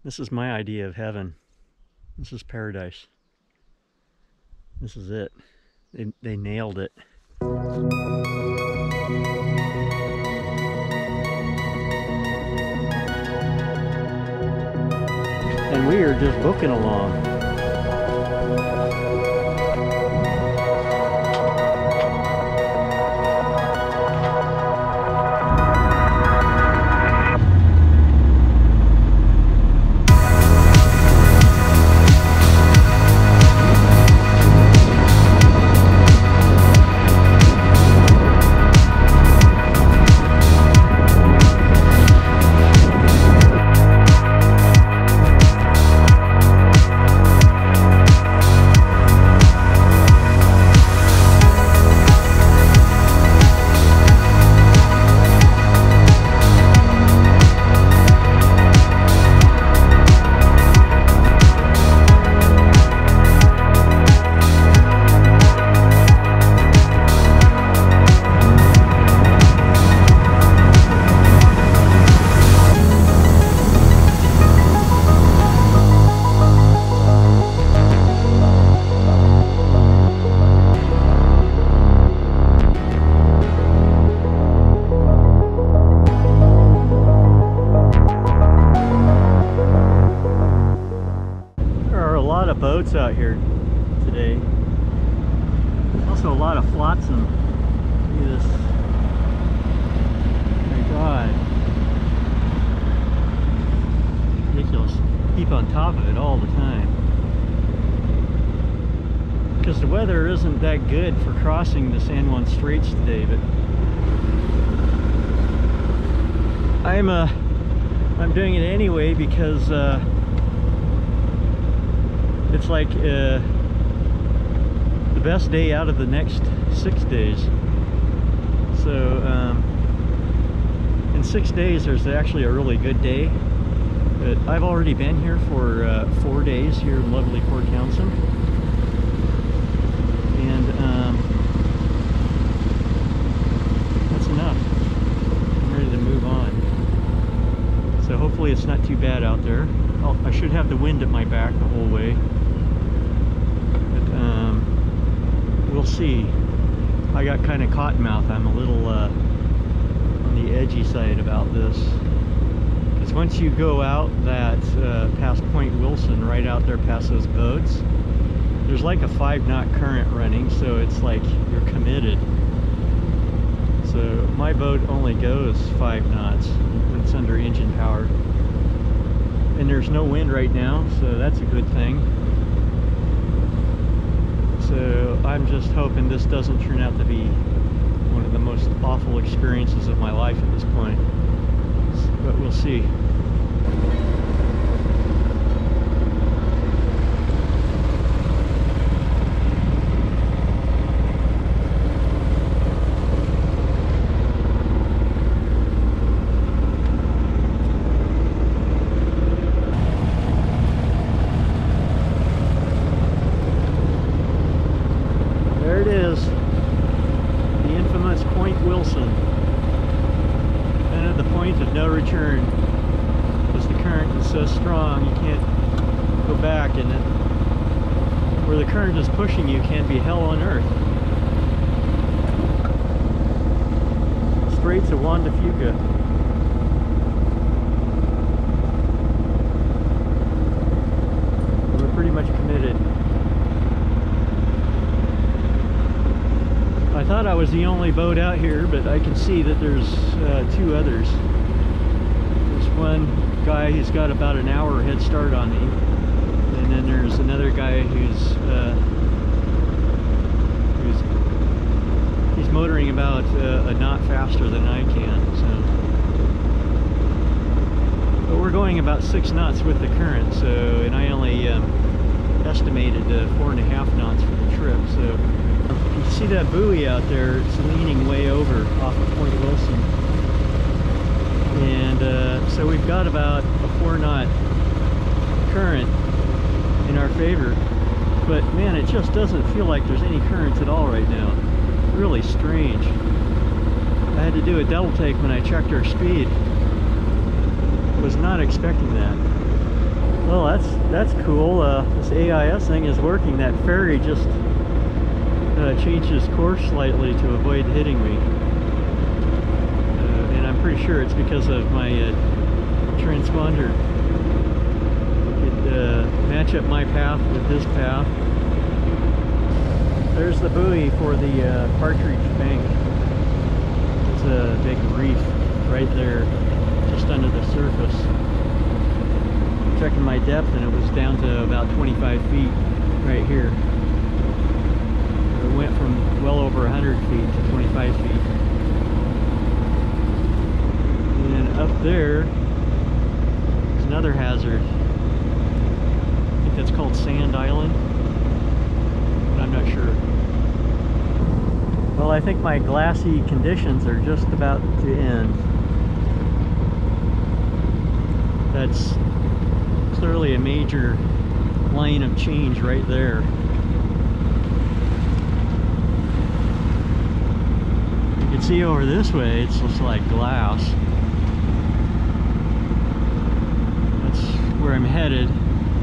This is my idea of heaven. This is paradise. This is it. They nailed it. And we are just booking along. Boats out here today. Also a lot of flotsam. Look at this. Oh my God. Ridiculous. Keep on top of it all the time. Because the weather isn't that good for crossing the San Juan Straits today, but I'm doing it anyway because it's like the best day out of the next 6 days. So in 6 days there's actually a really good day. But I've already been here for 4 days here in lovely Port Townsend. And that's enough. I'm ready to move on. So hopefully it's not too bad out there. I should have the wind at my back the whole way. We'll see. I got kind of cottonmouth. I'm a little on the edgy side about this. Because once you go out that past Point Wilson, right out there past those boats, there's like a 5-knot current running, so it's like you're committed. So my boat only goes 5 knots when it's under engine power. And there's no wind right now, so that's a good thing. So I'm just hoping this doesn't turn out to be one of the most awful experiences of my life at this point. But we'll see. There it is, the infamous Point Wilson, and at the point of no return, because the current is so strong you can't go back, and where the current is pushing you can be hell on earth. Straits of Fuca. We're pretty much committed. I thought I was the only boat out here, but I can see that there's 2 others. There's one guy who's got about an hour head start on me, and then there's another guy who's motoring about a knot faster than I can. So, but we're going about 6 knots with the current. So, and I only estimated 4.5 knots for the trip. So. You see that buoy out there, it's leaning way over off of Point Wilson. And so we've got about a 4-knot current in our favor. But man, it just doesn't feel like there's any currents at all right now. Really strange. I had to do a double take when I checked our speed. Was not expecting that. Well, that's cool. This AIS thing is working. That ferry just changed its course slightly to avoid hitting me. And I'm pretty sure it's because of my transponder. It could match up my path with his path. There's the buoy for the Partridge Bank. It's a big reef right there, just under the surface. Checking my depth, and it was down to about 25 feet right here. It went from well over 100 feet to 25 feet. And up there is another hazard. I think that's called Sand Island, but I'm not sure. Well, I think my glassy conditions are just about to end. That's clearly a major line of change right there. You can see over this way, it's just like glass. That's where I'm headed.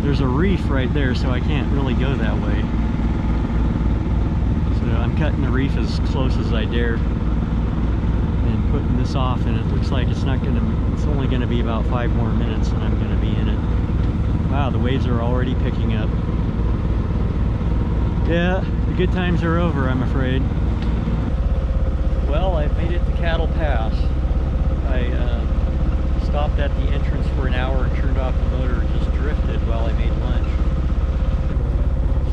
There's a reef right there, so I can't really go that way. So I'm cutting the reef as close as I dare and putting this off, and it looks like it's only gonna be about 5 more minutes and I'm gonna be in it. Wow, the waves are already picking up. Yeah, the good times are over, I'm afraid. Well, I've made it to Cattle Pass. I stopped at the entrance for an hour and turned off the motor and just drifted while I made lunch.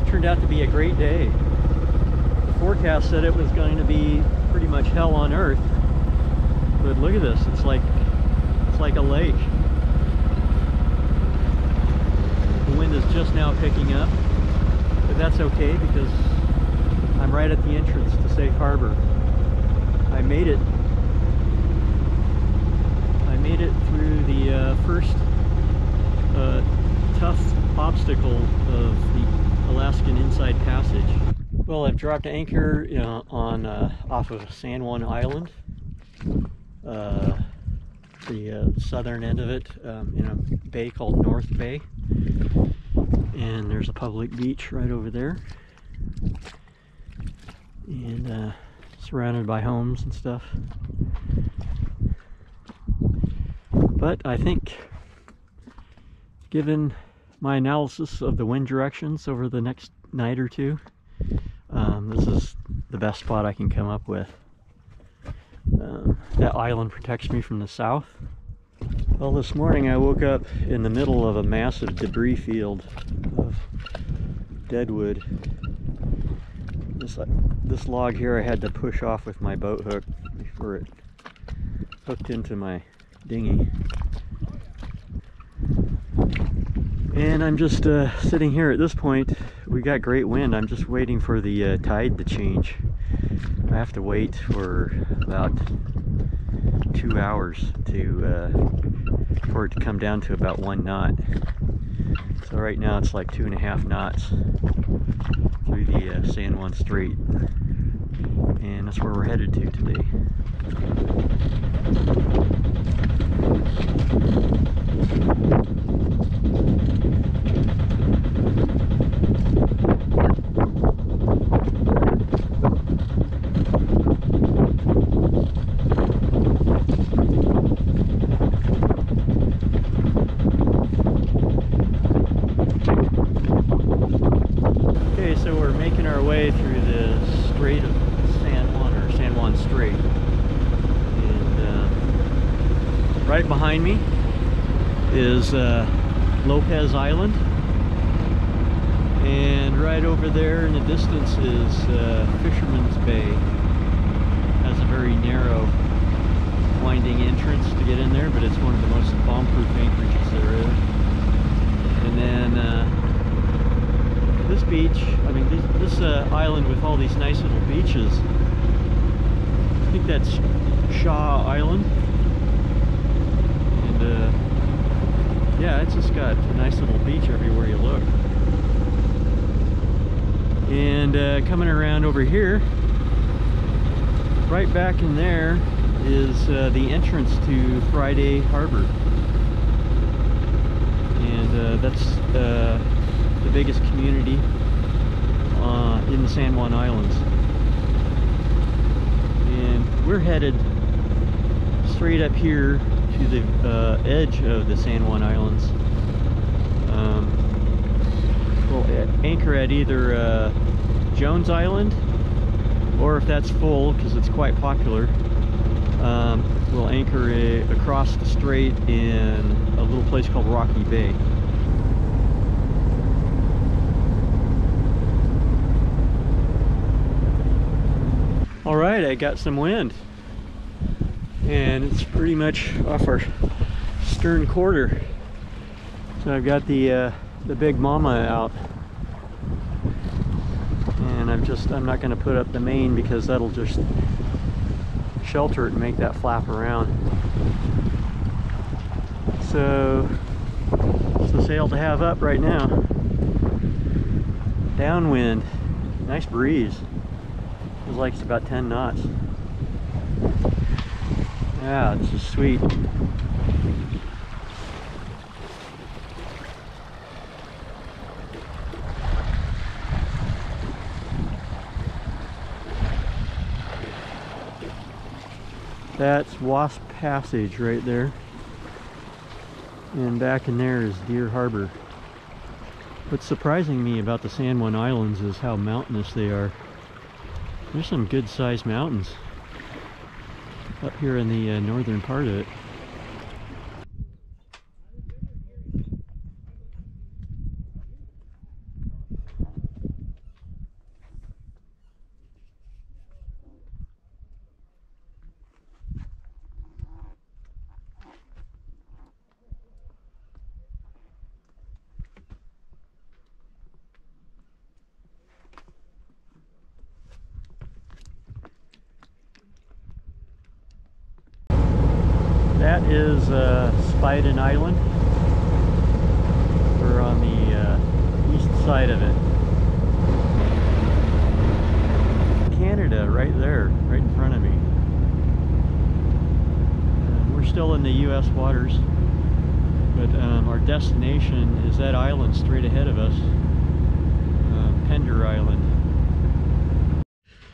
It turned out to be a great day. The forecast said it was going to be pretty much hell on earth. But look at this, it's like a lake. The wind is just now picking up, but that's okay because I'm right at the entrance to Safe Harbor. I made it through the first tough obstacle of the Alaskan Inside Passage. Well, I've dropped anchor on off of San Juan Island, the southern end of it, in a bay called North Bay. And there's a public beach right over there, and surrounded by homes and stuff. But I think, given my analysis of the wind directions over the next night or two, this is the best spot I can come up with. That island protects me from the south. Well, this morning I woke up in the middle of a massive debris field of deadwood. This log here I had to push off with my boat hook before it hooked into my dinghy. And I'm just sitting here at this point. We got great wind. I'm just waiting for the tide to change. I have to wait for about 2 hours for it to come down to about 1 knot. So right now it's like 2.5 knots through the San Juan Strait, and that's where we're headed to today. So we're making our way through the Strait of San Juan, or San Juan Strait, and right behind me is Lopez Island, and right over there in the distance is Fisherman's Bay. It has a very narrow winding entrance to get in there, but it's one of the most bomb-proof anchorages there is. And then this beach, I mean this island with all these nice little beaches, I think that's Shaw Island, and yeah, it's just got a nice little beach everywhere you look. And coming around over here, right back in there is the entrance to Friday Harbor. And That's the biggest community in the San Juan Islands. And we're headed straight up here to the edge of the San Juan Islands. We'll anchor at either Jones Island, or if that's full, because it's quite popular, we'll anchor across the strait in a little place called Rocky Bay. Alright, I got some wind, and it's pretty much off our stern quarter. So I've got the big mama out, and I'm not going to put up the main because that'll just shelter it and make that flap around. So it's the sail to have up right now. Downwind, nice breeze. Feels like it's about 10 knots. Yeah, this is sweet. That's Wasp Passage right there. And back in there is Deer Harbor. What's surprising me about the San Juan Islands is how mountainous they are. There's some good sized mountains up here in the northern part of it. That is Spiden Island. We're on the east side of it. Canada right there, right in front of me. We're still in the US waters, but our destination is that island straight ahead of us, Pender Island.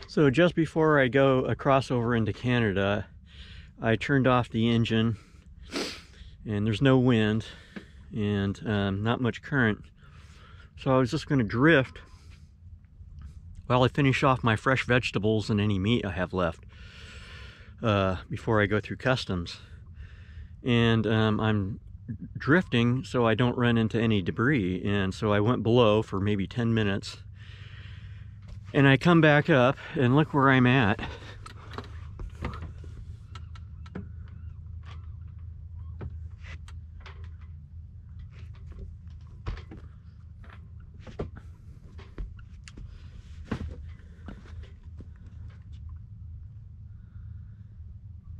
So just before I go across over into Canada, I turned off the engine, and there's no wind and not much current, so I was just going to drift while I finish off my fresh vegetables and any meat I have left before I go through customs. And I'm drifting so I don't run into any debris, and so I went below for maybe 10 minutes, and I come back up and look where I'm at.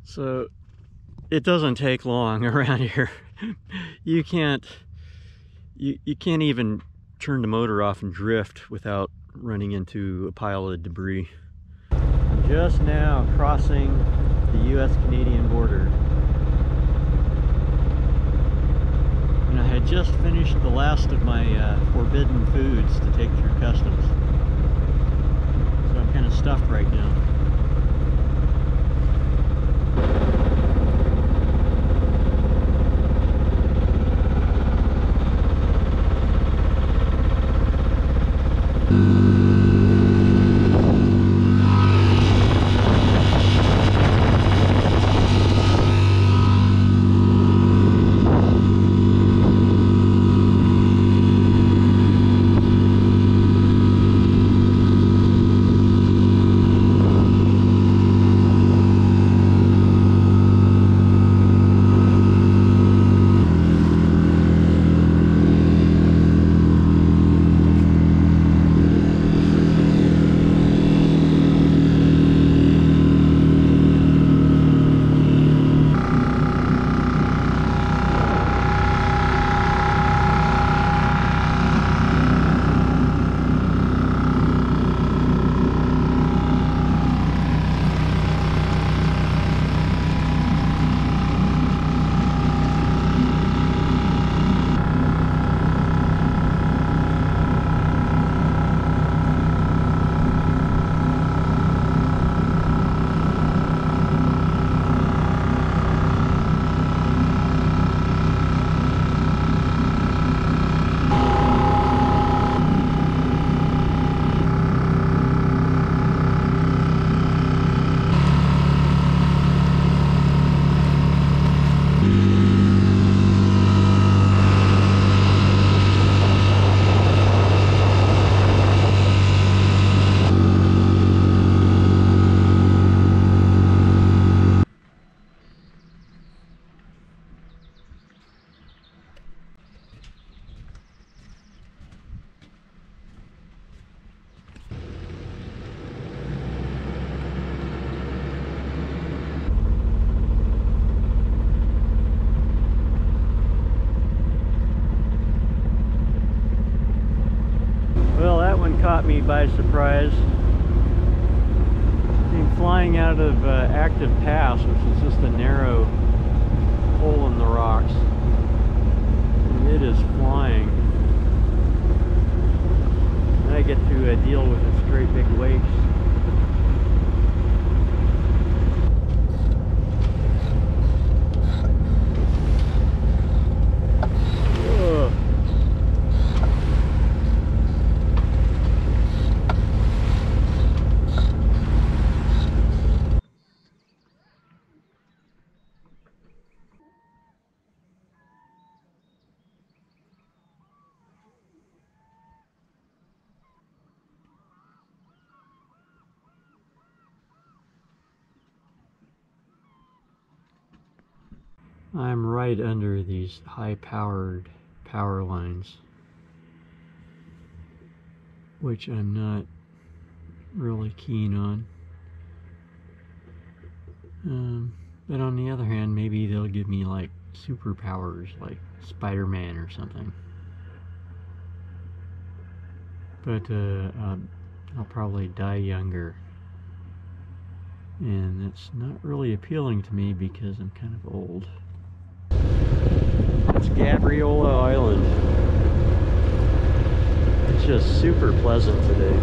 So it doesn't take long around here. You can't even turn the motor off and drift without running into a pile of debris. I'm just now crossing the US-Canadian border, and I had just finished the last of my forbidden foods to take through customs, so I'm kind of stuffed right now. one caught me by surprise. Came flying out of Active Pass, which is just a narrow hole in the rocks. And it is flying. And I get to deal with its great big wakes. I'm right under these high-powered power lines, which I'm not really keen on. But on the other hand, maybe they'll give me like superpowers like Spider-Man or something. But I'll probably die younger. And that's not really appealing to me because I'm kind of old. It's Gabriola Island. It's just super pleasant today.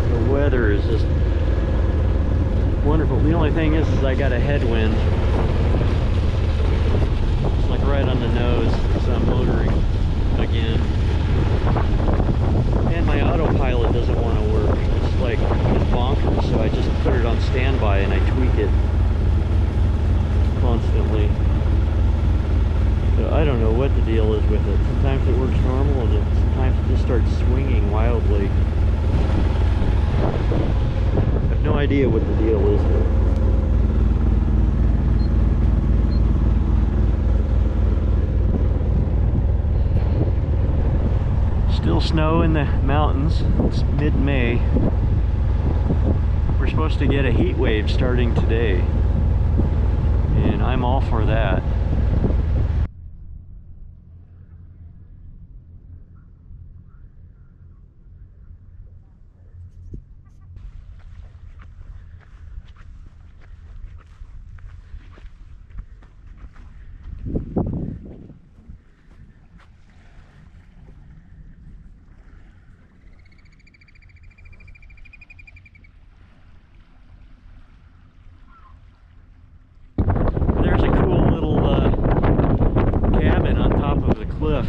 The weather is just wonderful. The only thing is I got a headwind. It's like right on the nose as I'm motoring again. And my autopilot doesn't want to work. It's like it's bonkers, so I just put it on standby and I tweak it constantly. So I don't know what the deal is with it. Sometimes it works normal and sometimes it just starts swinging wildly. I have no idea what the deal is though. Still snow in the mountains. It's mid-May. We're supposed to get a heat wave starting today, and I'm all for that.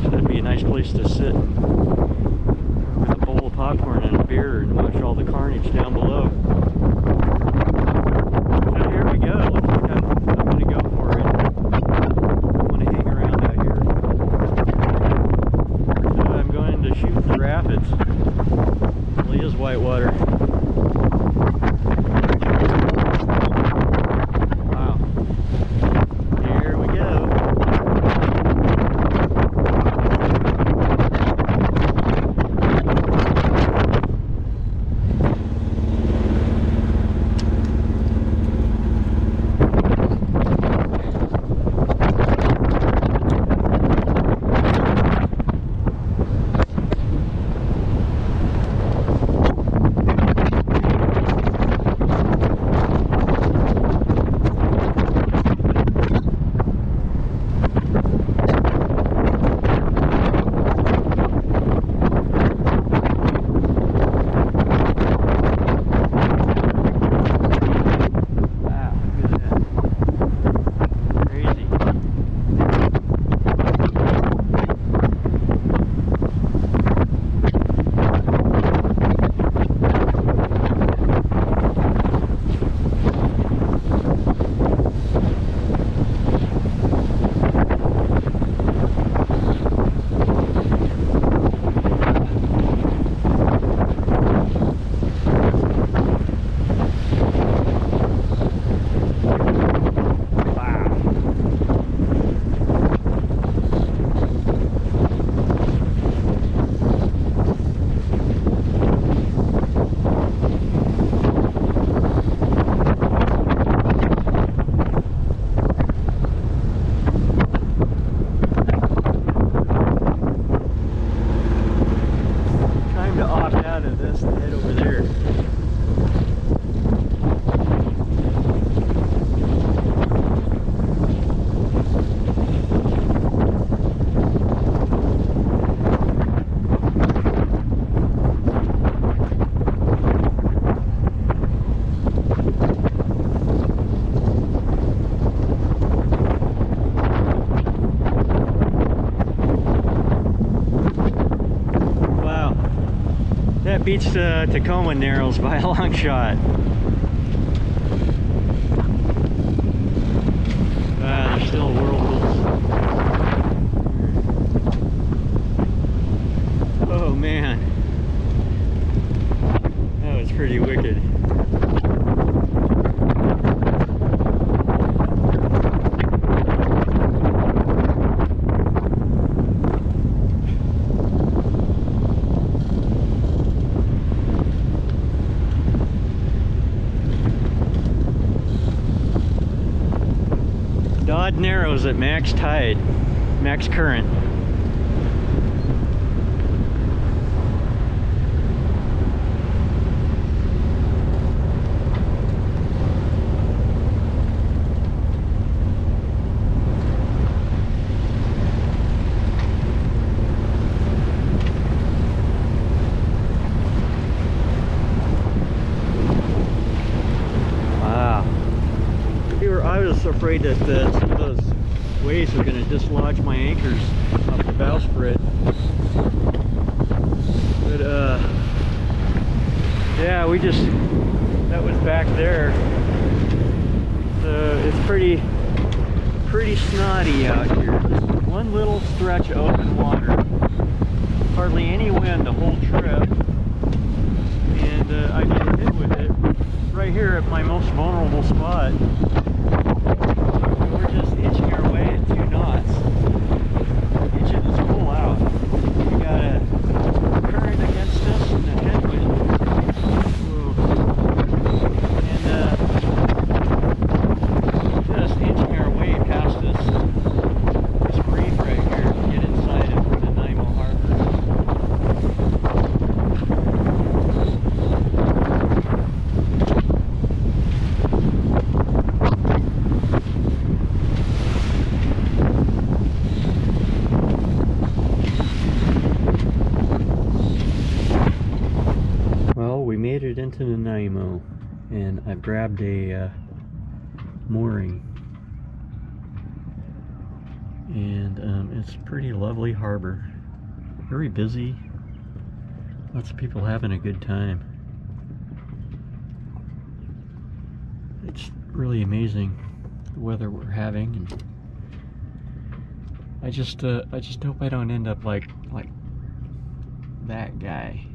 That'd be a nice place to sit with a bowl of popcorn and a beer and watch all the carnage down below. So here we go. Looks like I'm going to go for it. I want to hang around out here. So I'm going to shoot the rapids. It really is whitewater. Wow. Here we go. That beats Tacoma Narrows by a long shot. There's still whirlpools. Oh man, that was pretty wicked. Dodd Narrows at max tide, max current. I was afraid that some of those waves were going to dislodge my anchors off the bowsprit. But yeah, that was back there. So it's pretty snotty out here. Just one little stretch of open water. Hardly any wind the whole trip. And I get hit with it right here at my most vulnerable spot. We're just inching our way at 2 knots. Inching this pull out. We got a current against us and a headwind. Whoa. And just inching our way past this reef right here to get inside of Nanaimo Harbor. We made it into Nanaimo, and I've grabbed a mooring, and it's a pretty lovely harbor, very busy, lots of people having a good time. It's really amazing the weather we're having, and I just hope I don't end up like that guy.